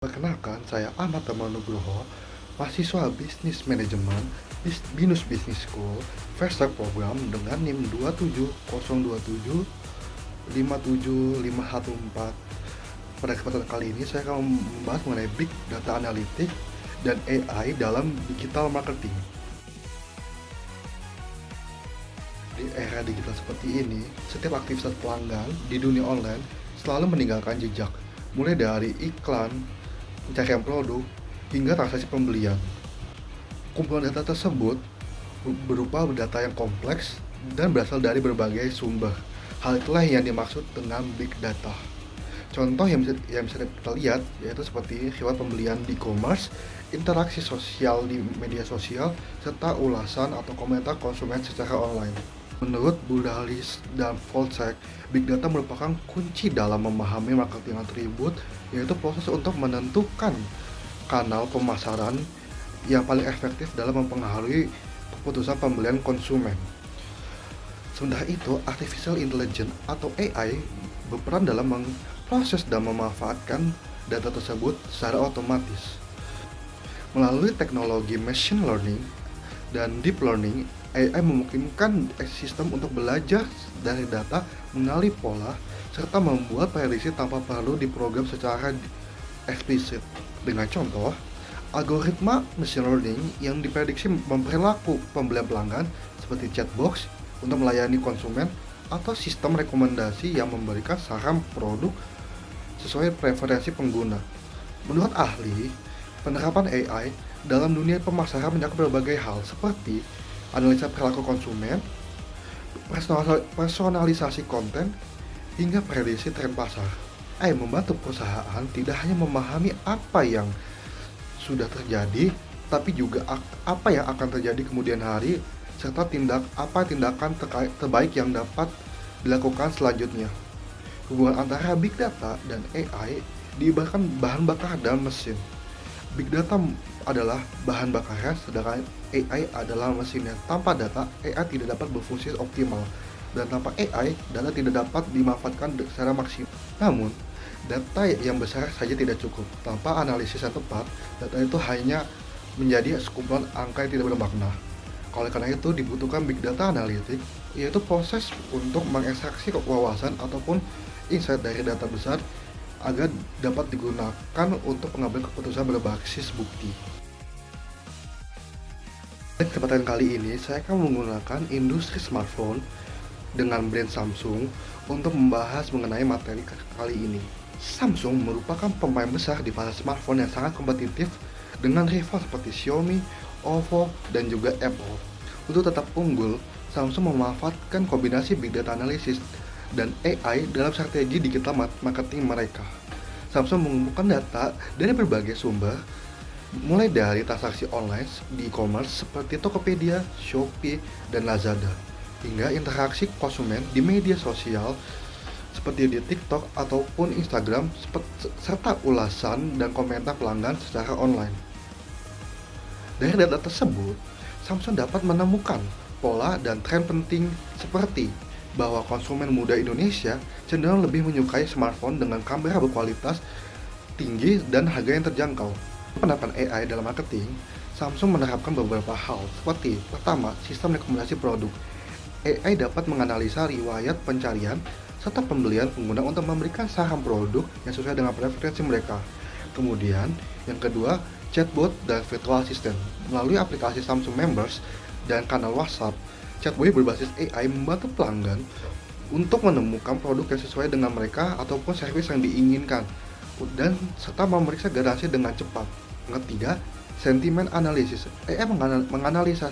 Perkenalkan, saya Ahmad Dharma Nugroho, mahasiswa Bisnis Manajemen Binus Business School, Fast Track Program dengan NIM 27027575514. Pada kesempatan kali ini, saya akan membahas mengenai Big Data Analytics dan AI dalam digital marketing. Di era digital seperti ini, setiap aktivitas pelanggan di dunia online selalu meninggalkan jejak, mulai dari iklan, pencarian produk, hingga transaksi pembelian. Kumpulan data tersebut berupa data yang kompleks dan berasal dari berbagai sumber. Hal itulah yang dimaksud dengan big data. Contoh yang bisa kita lihat yaitu seperti riwayat pembelian di e-commerce, interaksi sosial di media sosial, serta ulasan atau komentar konsumen secara online. Menurut Budalis dan Volcek, Big Data merupakan kunci dalam memahami marketing atribut, yaitu proses untuk menentukan kanal pemasaran yang paling efektif dalam mempengaruhi keputusan pembelian konsumen. Sementara itu, Artificial Intelligence atau AI berperan dalam memproses dan memanfaatkan data tersebut secara otomatis. Melalui teknologi machine learning dan deep learning, AI memungkinkan sistem untuk belajar dari data, mengenali pola, serta membuat prediksi tanpa perlu diprogram secara eksplisit. Dengan contoh, algoritma machine learning yang diprediksi memperilaku pembelian pelanggan seperti chatbox untuk melayani konsumen atau sistem rekomendasi yang memberikan saran produk sesuai preferensi pengguna. Menurut ahli, penerapan AI dalam dunia pemasaran mencakup berbagai hal seperti analisa perilaku konsumen, personalisasi konten, hingga prediksi tren pasar. AI membantu perusahaan tidak hanya memahami apa yang sudah terjadi, tapi juga apa yang akan terjadi kemudian hari, serta tindakan terbaik yang dapat dilakukan selanjutnya. Hubungan antara Big Data dan AI diibaratkan bahan bakar dan mesin. Big Data adalah bahan bakarnya, sedangkan AI adalah mesinnya. Tanpa data, AI tidak dapat berfungsi optimal, dan tanpa AI, data tidak dapat dimanfaatkan secara maksimal. Namun, data yang besar saja tidak cukup. Tanpa analisis yang tepat, data itu hanya menjadi sekumpulan angka yang tidak bermakna. Oleh karena itu, dibutuhkan Big Data Analytics, yaitu proses untuk mengekstraksi wawasan ataupun insight dari data besar agar dapat digunakan untuk pengambilan keputusan berbasis bukti. Pada kesempatan kali ini, saya akan menggunakan industri smartphone dengan brand Samsung untuk membahas mengenai materi kali ini. Samsung merupakan pemain besar di pasar smartphone yang sangat kompetitif dengan rival seperti Xiaomi, Oppo, dan juga Apple. Untuk tetap unggul, Samsung memanfaatkan kombinasi Big Data Analysis dan AI dalam strategi digital marketing mereka. Samsung mengumpulkan data dari berbagai sumber, mulai dari transaksi online di e-commerce seperti Tokopedia, Shopee, dan Lazada, hingga interaksi konsumen di media sosial seperti di TikTok ataupun Instagram, serta ulasan dan komentar pelanggan secara online. Dari data tersebut, Samsung dapat menemukan pola dan tren penting seperti bahwa konsumen muda Indonesia cenderung lebih menyukai smartphone dengan kamera berkualitas tinggi dan harga yang terjangkau. Penerapan AI dalam marketing, Samsung menerapkan beberapa hal seperti pertama, sistem rekomendasi produk. AI dapat menganalisa riwayat pencarian serta pembelian pengguna untuk memberikan saran produk yang sesuai dengan preferensi mereka. Kemudian, yang kedua, chatbot dan virtual assistant. Melalui aplikasi Samsung Members dan kanal WhatsApp, chatbot berbasis AI membantu pelanggan untuk menemukan produk yang sesuai dengan mereka ataupun servis yang diinginkan, dan serta memeriksa garansi dengan cepat. Yang ketiga, sentimen analisis. AI menganalisa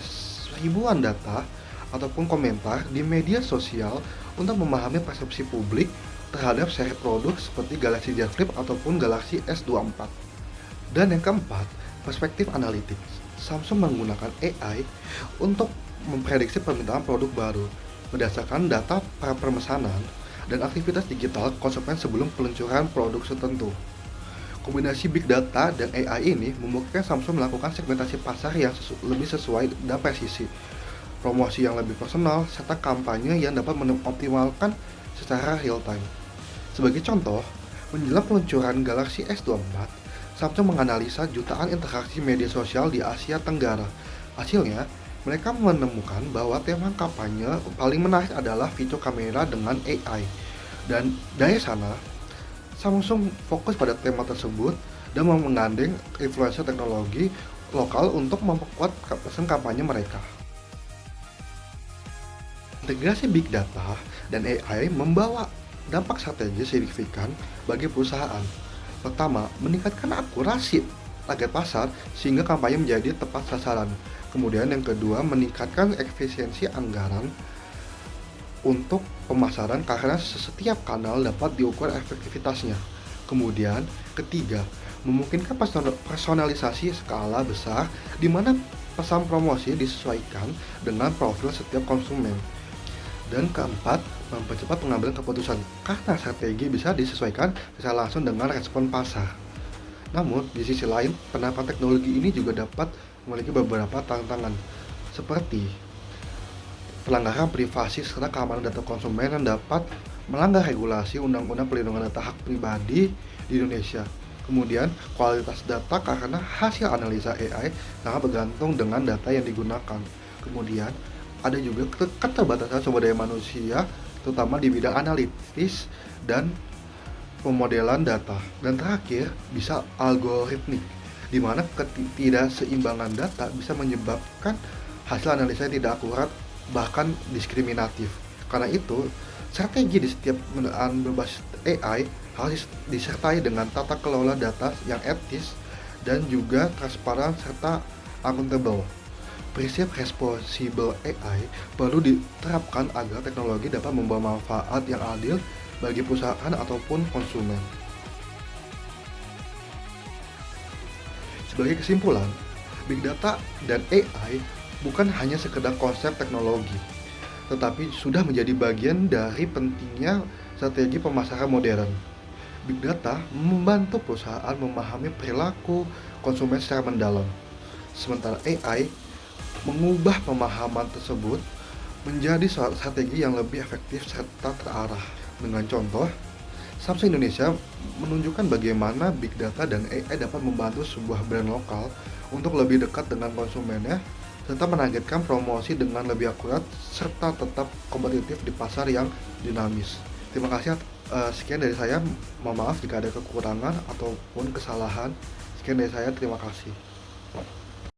ribuan data ataupun komentar di media sosial untuk memahami persepsi publik terhadap seri produk seperti Galaxy Z Flip ataupun Galaxy S24. Dan yang keempat, perspektif analytics. Samsung menggunakan AI untuk memprediksi permintaan produk baru berdasarkan data pemesanan dan aktivitas digital konsumen sebelum peluncuran produk tertentu. Kombinasi Big Data dan AI ini memungkinkan Samsung melakukan segmentasi pasar yang lebih sesuai dan presisi, promosi yang lebih personal, serta kampanye yang dapat mengoptimalkan secara real time. Sebagai contoh, menjelang peluncuran Galaxy S24, Samsung menganalisa jutaan interaksi media sosial di Asia Tenggara. Hasilnya, mereka menemukan bahwa tema kampanye paling menarik adalah fitur kamera dengan AI. Dan dari sana, Samsung fokus pada tema tersebut dan menggandeng influencer teknologi lokal untuk memperkuat pesan kampanye mereka. Integrasi big data dan AI membawa dampak strategis signifikan bagi perusahaan. Pertama, meningkatkan akurasi target pasar sehingga kampanye menjadi tepat sasaran. Kemudian yang kedua, meningkatkan efisiensi anggaran untuk pemasaran karena setiap kanal dapat diukur efektivitasnya. Kemudian, ketiga, memungkinkan personalisasi skala besar di mana pesan promosi disesuaikan dengan profil setiap konsumen. Dan keempat, mempercepat pengambilan keputusan karena strategi bisa disesuaikan secara langsung dengan respon pasar. Namun, di sisi lain, penerapan teknologi ini juga dapat memiliki beberapa tantangan, seperti pelanggaran privasi serta keamanan data konsumen yang dapat melanggar regulasi Undang-Undang Perlindungan Data Hak Pribadi di Indonesia. Kemudian, kualitas data karena hasil analisa AI sangat bergantung dengan data yang digunakan. Kemudian, ada juga keterbatasan sumber daya manusia, terutama di bidang analitis dan pemodelan data. Dan terakhir, bisa algoritmik, di mana ketidakseimbangan data bisa menyebabkan hasil analisa yang tidak akurat, bahkan diskriminatif. Karena itu, strategi di setiap penggunaan berbasis AI harus disertai dengan tata kelola data yang etis dan juga transparan serta accountable. Prinsip responsible AI perlu diterapkan agar teknologi dapat membawa manfaat yang adil bagi perusahaan ataupun konsumen. Sebagai kesimpulan, Big Data dan AI bukan hanya sekedar konsep teknologi, tetapi sudah menjadi bagian dari pentingnya strategi pemasaran modern. Big Data membantu perusahaan memahami perilaku konsumen secara mendalam, sementara AI mengubah pemahaman tersebut menjadi strategi yang lebih efektif serta terarah. Dengan contoh, Samsung Indonesia menunjukkan bagaimana Big Data dan AI dapat membantu sebuah brand lokal untuk lebih dekat dengan konsumennya, serta menargetkan promosi dengan lebih akurat, serta tetap kompetitif di pasar yang dinamis. Terima kasih, sekian dari saya, mohon maaf jika ada kekurangan ataupun kesalahan. Sekian dari saya, terima kasih.